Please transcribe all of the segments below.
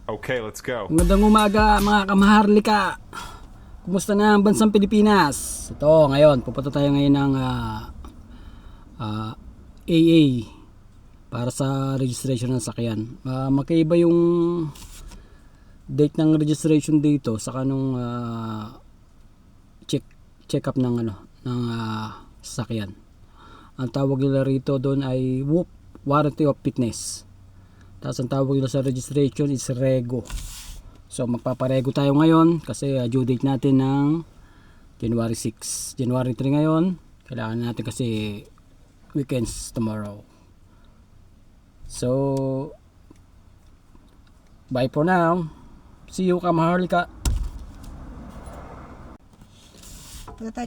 Okay, let's go. Magandang umaga mga kamaharlika. Kumusta na ang bansang Pilipinas? Ito ngayon, pupunta tayo ngayon ng AA para sa registration ng sakyan. Magkaiba yung date ng registration dito sa kanong check up ng sakyan. Ang tawag nila rito doon ay WOOF, Warranty of Fitness. Tapos ang tawag nila sa registration is Rego. So magpaparego tayo ngayon kasi due date natin ng January 6. January 3 ngayon. Kailangan natin kasi weekends tomorrow. So bye for now. See you kamaharlika.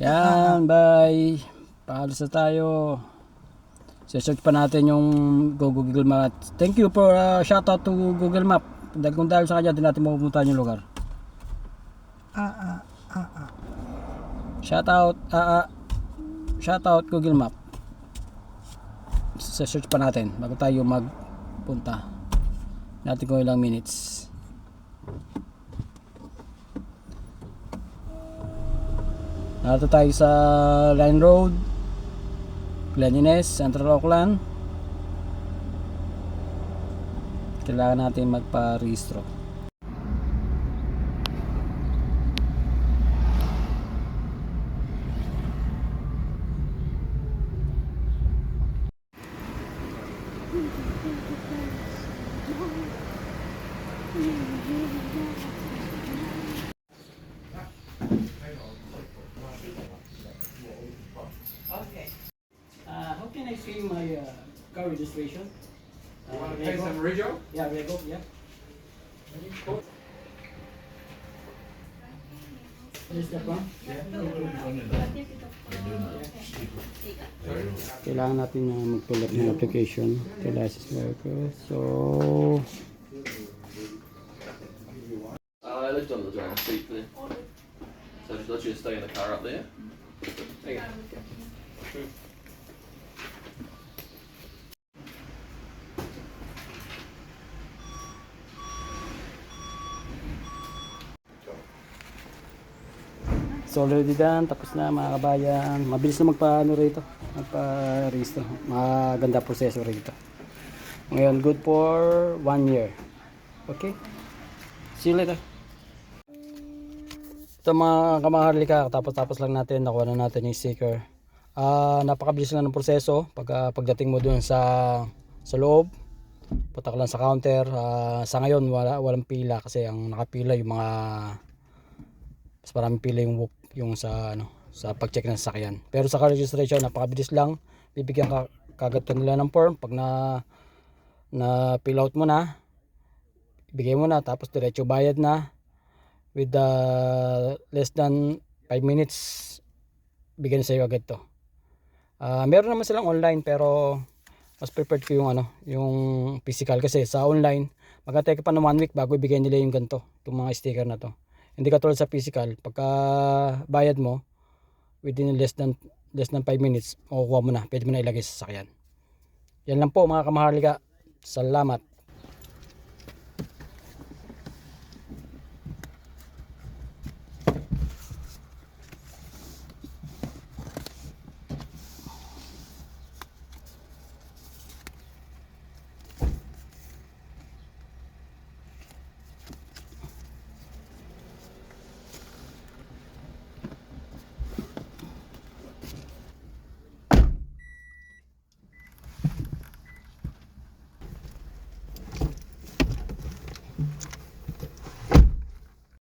Yan, bye. Paalis na tayo. Search pa natin yung Google Maps. Thank you for shoutout to Google Map. Kung dahil sa kanya, din natin mapupuntahan yung lugar. Shoutout Google Map. Search pa natin bago tayo magpunta. Natin kung ilang minutes. Narito tayo sa Line Road, Cleanliness, Central Auckland. Kailangan natin magpa-rehistro. How can I see my car registration? You want to pay some Rijo? Yeah, Rego, yeah. Is that one? Kailangan natin mag-pull up ng application to license worker. So, I lived on the driver's seat there. So just let you stay in the car up there. There you go. so already done. Tapos na mga kabayan. Mabilis na magpa-rehistro. Maganda proseso rito. Ngayon, good for 1 year. Okay? See you later. Ito mga kamaharlika, tapos lang natin, nakuha na natin yung sticker. Napakabilis lang ng proseso. Pagdating mo dun sa loob, punta ka lang sa counter. Sa ngayon, walang pila kasi ang nakapila yung mga mas maraming pila yung sa pag-check ng sasakyan. Pero sa car registration, napakabilis lang. Bibigyan ka kagad nila ng form. Pag na fill out mo na, ibigay mo na, tapos diretso bayad na. With less than 5 minutes, bigyan sa iyo agad to. Meron naman silang online pero mas preferred ko yung physical kasi sa online magantay ka pa ng 1 week bago ibigay nila yung ganito, itong mga sticker na to. Hindi katulad sa physical, pagka bayad mo within less than 5 minutes makukuha mo na, pwede mo na ilagay sa sasakyan. Yan lang po mga kamaharlika. Salamat.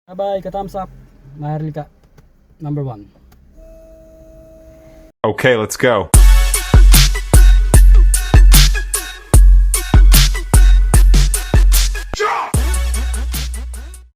Bye-bye, ka-thumbs up. Maharlika, number 1. Okay, let's go.